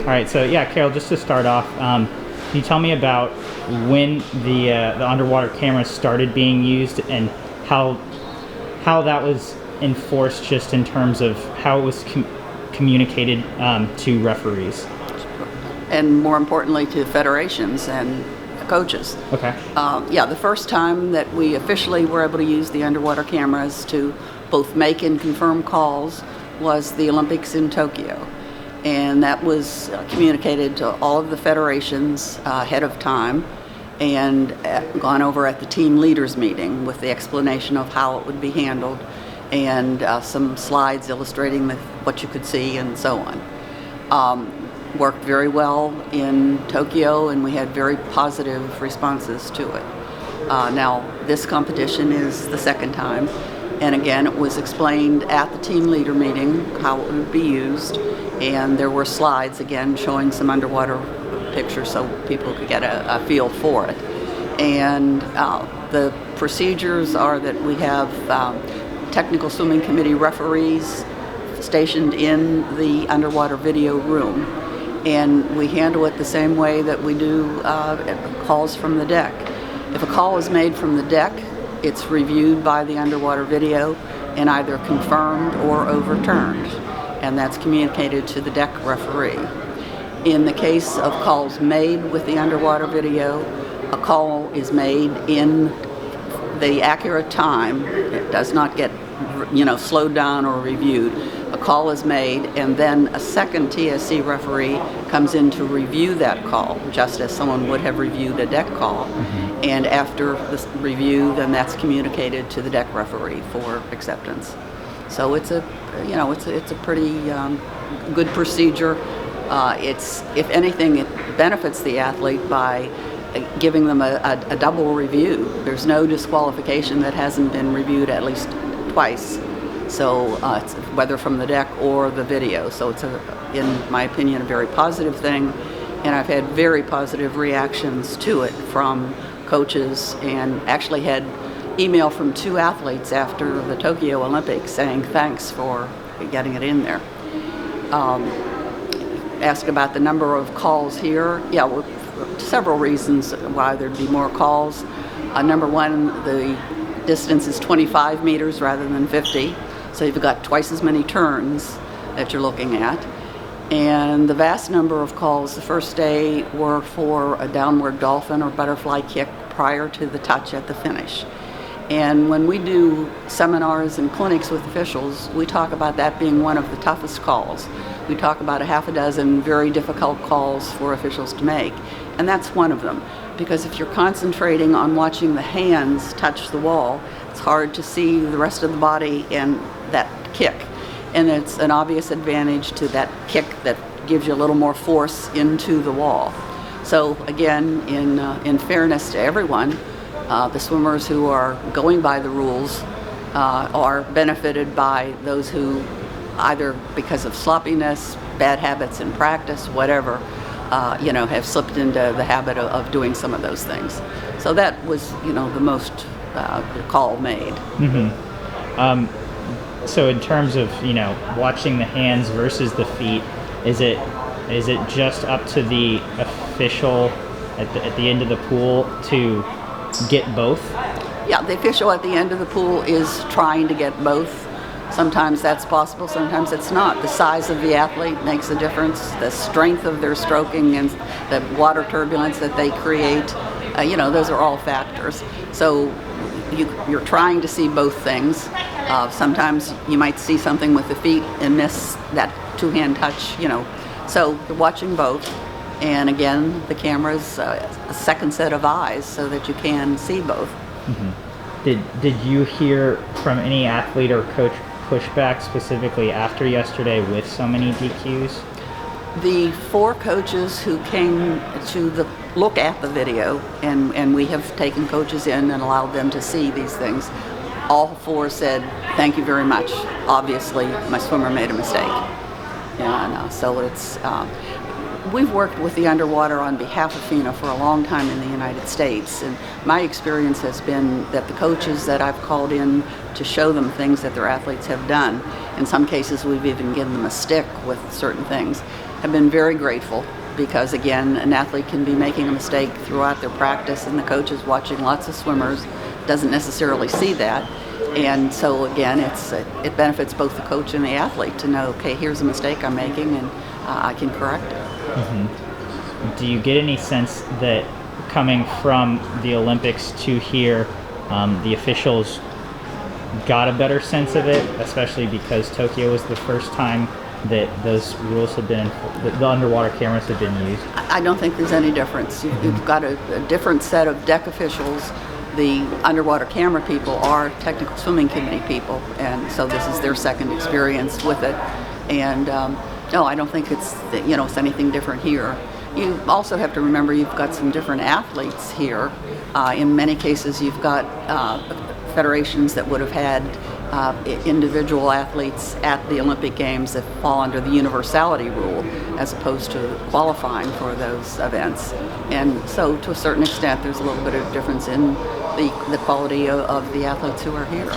right, so yeah, Carol, just to start off, can you tell me about when the underwater cameras started being used and how that was enforced, just in terms of how it was communicated to referees? And more importantly, to federations and coaches. Okay. The first time that we officially were able to use the underwater cameras to both make and confirm calls was the Olympics in Tokyo. And that was communicated to all of the federations ahead of time and gone over at the team leaders meeting with the explanation of how it would be handled and some slides illustrating what you could see and so on. Worked very well in Tokyo, and we had very positive responses to it. Now, this competition is the second time, and again, it was explained at the team leader meeting how it would be used, and there were slides again showing some underwater pictures so people could get a feel for it. And the procedures are that we have technical swimming committee referees stationed in the underwater video room, and we handle it the same way that we do calls from the deck. If a call is made from the deck, it's reviewed by the underwater video and either confirmed or overturned, and that's communicated to the deck referee. In the case of calls made with the underwater video, a call is made in the accurate time. It does not get slowed down or reviewed. A call is made, and then a second TSC referee comes in to review that call, just as someone would have reviewed a deck call. Mm-hmm. And after this review, then that's communicated to the deck referee for acceptance. So it's a pretty good procedure. If anything, it benefits the athlete by giving them a double review. There's no disqualification that hasn't been reviewed at least twice. So it's whether from the deck or the video. So it's, in my opinion, a very positive thing. And I've had very positive reactions to it from coaches, and actually had email from 2 athletes after the Tokyo Olympics saying thanks for getting it in there. Ask about the number of calls here. Yeah, several reasons why there'd be more calls. Number one, the distance is 25 meters rather than 50. So you've got twice as many turns that you're looking at. And the vast number of calls the first day were for a downward dolphin or butterfly kick prior to the touch at the finish. And when we do seminars and clinics with officials, we talk about that being one of the toughest calls. We talk about a half a dozen very difficult calls for officials to make. And that's one of them. Because if you're concentrating on watching the hands touch the wall, it's hard to see the rest of the body and that kick. And it's an obvious advantage to that kick that gives you a little more force into the wall. So again, in fairness to everyone, the swimmers who are going by the rules are benefited by those who, either because of sloppiness, bad habits in practice, whatever, have slipped into the habit of doing some of those things. So that was, the most call made. Mm-hmm. So in terms of, watching the hands versus the feet, is it just up to the official at the end of the pool to get both? Yeah, the official at the end of the pool is trying to get both. Sometimes that's possible, sometimes it's not. The size of the athlete makes a difference. The strength of their stroking and the water turbulence that they create, those are all factors. So you're trying to see both things. Sometimes you might see something with the feet and miss that two-hand touch, So you're watching both. And again, the camera's a second set of eyes so that you can see both. Mm-hmm. Did you hear from any athlete or coach pushback specifically after yesterday with so many DQs? The 4 coaches who came to look at the video, and we have taken coaches in and allowed them to see these things, all 4 said, "Thank you very much. Obviously, my swimmer made a mistake." So it's we've worked with the underwater on behalf of FINA for a long time in the United States, and my experience has been that the coaches that I've called in to show them things that their athletes have done, in some cases we've even given them a stick with certain things, have been very grateful because, again, an athlete can be making a mistake throughout their practice, and the coach is watching lots of swimmers, doesn't necessarily see that. And so, again, it benefits both the coach and the athlete to know, okay, here's a mistake I'm making, and I can correct it. Mm-hmm. Do you get any sense that coming from the Olympics to here, the officials got a better sense of it, especially because Tokyo was the first time that those rules had been, that the underwater cameras had been used? I don't think there's any difference. You've got a different set of deck officials. The underwater camera people are technical swimming committee people, and so this is their second experience with it. And no, I don't think it's anything different here. You also have to remember you've got some different athletes here. In many cases, you've got federations that would have had individual athletes at the Olympic Games that fall under the universality rule as opposed to qualifying for those events. And so to a certain extent there's a little bit of difference in the quality of the athletes who are here.